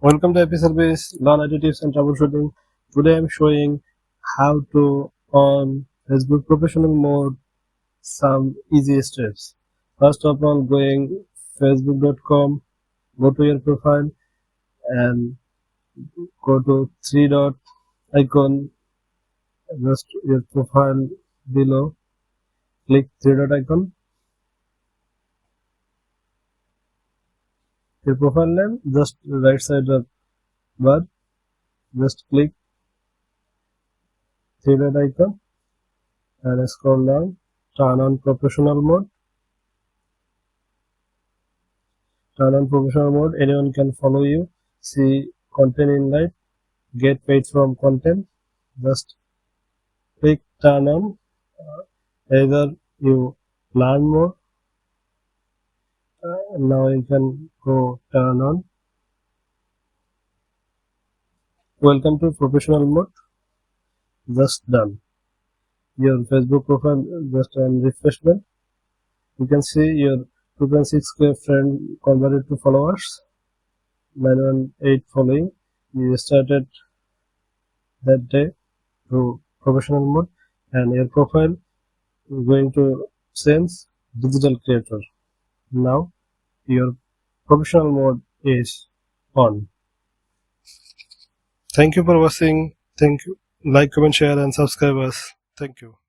Welcome to IP Service, Learn IT Tips and Troubleshooting. Today I'm showing how to on Facebook Professional Mode some easy steps. First of all, going facebook.com, go to your profile and go to three dot icon just your profile below. Click three dot icon. Your profile name just right side of bar. Just click three dot icon and scroll down. Turn on professional mode. Turn on professional mode. Anyone can follow you. See content invite. Get paid from content. Just click turn on. Either you learn more. Now you can go turn on. Welcome to professional mode. Just done. Your Facebook profile just on refreshment. You can see your 2.6k friend converted to followers. 918 following. You started that day to professional mode, and your profile is going to sense digital creator. Now your professional mode is on. Thank you for watching. Thank you. Like, comment, share and subscribe us. Thank you.